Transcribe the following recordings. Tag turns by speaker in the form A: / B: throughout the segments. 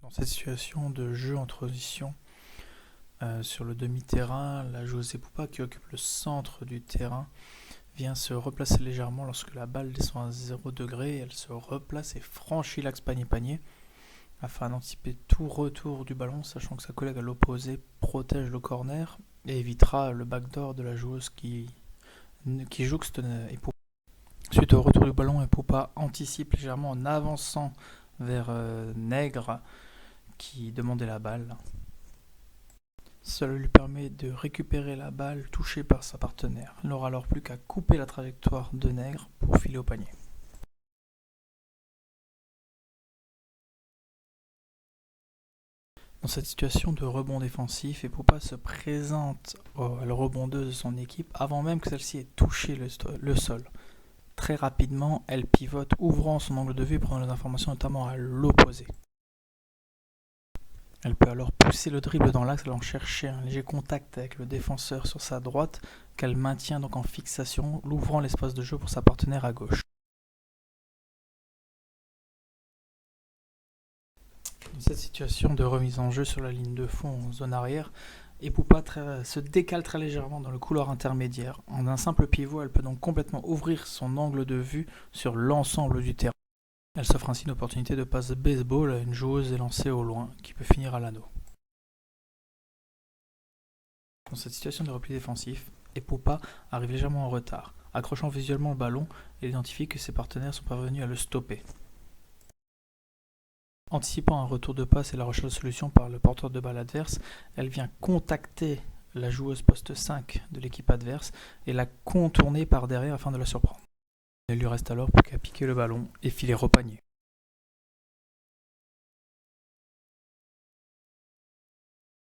A: Dans cette situation de jeu en transition, sur le demi-terrain, la joueuse Poupa qui occupe le centre du terrain vient se replacer légèrement lorsque la balle descend à 0 degré. Elle se replace et franchit l'axe panier-panier afin d'anticiper tout retour du ballon, sachant que sa collègue à l'opposé protège le corner et évitera le backdoor de la joueuse qui jouxte Poupa. Suite au retour du ballon, Poupa anticipe légèrement en avançant vers Nègre qui demandait la balle. Cela lui permet de récupérer la balle touchée par sa partenaire. Elle n'aura alors plus qu'à couper la trajectoire de Nègre pour filer au panier. Dans cette situation de rebond défensif, Poupa se présente à la rebondeuse de son équipe avant même que celle-ci ait touché le sol. Très rapidement, elle pivote, ouvrant son angle de vue et prenant les informations notamment à l'opposé. Elle peut alors pousser le dribble dans l'axe, allant chercher un léger contact avec le défenseur sur sa droite, qu'elle maintient donc en fixation, l'ouvrant l'espace de jeu pour sa partenaire à gauche. Dans cette situation de remise en jeu sur la ligne de fond en zone arrière, Poupa se décale très légèrement dans le couloir intermédiaire. En un simple pivot, elle peut donc complètement ouvrir son angle de vue sur l'ensemble du terrain. Elle s'offre ainsi une opportunité de passe baseball à une joueuse élancée au loin, qui peut finir à l'anneau. Dans cette situation de repli défensif, Poupa arrive légèrement en retard. Accrochant visuellement le ballon, elle identifie que ses partenaires sont parvenus à le stopper. Anticipant un retour de passe et la recherche de solution par le porteur de balle adverse, elle vient contacter la joueuse poste 5 de l'équipe adverse et la contourner par derrière afin de la surprendre. Il ne lui reste alors plus qu'à piquer le ballon et filer au panier.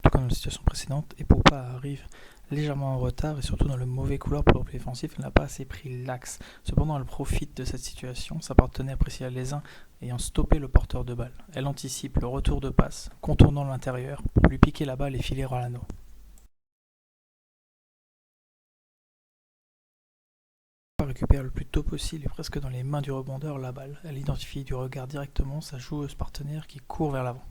A: Tout comme dans la situation précédente, Poupa arrive légèrement en retard et surtout dans le mauvais couloir pour le repli défensif, elle n'a pas assez pris l'axe. Cependant, elle profite de cette situation, sa partenaire Priscilla Lézin ayant stoppé le porteur de balle. Elle anticipe le retour de passe, contournant l'intérieur pour lui piquer la balle et filer à l'anneau. Récupère le plus tôt possible et presque dans les mains du rebondeur la balle. Elle identifie du regard directement sa joueuse partenaire qui court vers l'avant.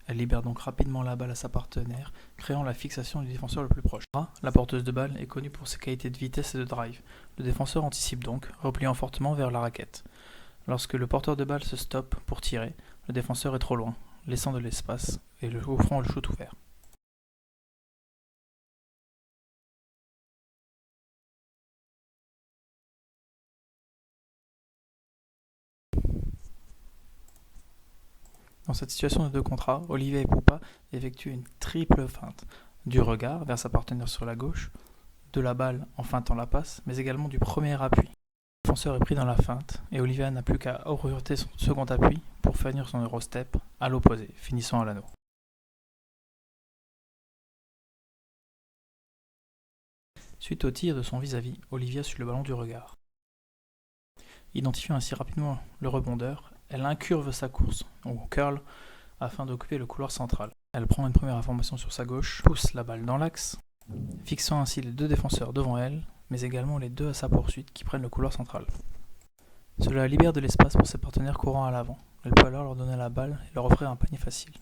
A: Elle libère donc rapidement la balle à sa partenaire, créant la fixation du défenseur le plus proche. La porteuse de balle est connue pour ses qualités de vitesse et de drive. Le défenseur anticipe donc, repliant fortement vers la raquette. Lorsque le porteur de balle se stoppe pour tirer, le défenseur est trop loin, laissant de l'espace et offrant le shoot ouvert. Dans cette situation de 2 contre 1, Olivia Poupa effectue une triple feinte. Du regard vers sa partenaire sur la gauche, de la balle en feintant la passe, mais également du premier appui. Le défenseur est pris dans la feinte et Olivia n'a plus qu'à orienter son second appui pour finir son Eurostep à l'opposé, finissant à l'anneau. Suite au tir de son vis-à-vis, Olivia suit le ballon du regard. Identifiant ainsi rapidement le rebondeur, elle incurve sa course, ou curl, afin d'occuper le couloir central. Elle prend une première information sur sa gauche, pousse la balle dans l'axe, fixant ainsi les 2 défenseurs devant elle, mais également les 2 à sa poursuite qui prennent le couloir central. Cela libère de l'espace pour ses partenaires courant à l'avant. Elle peut alors leur donner la balle et leur offrir un panier facile.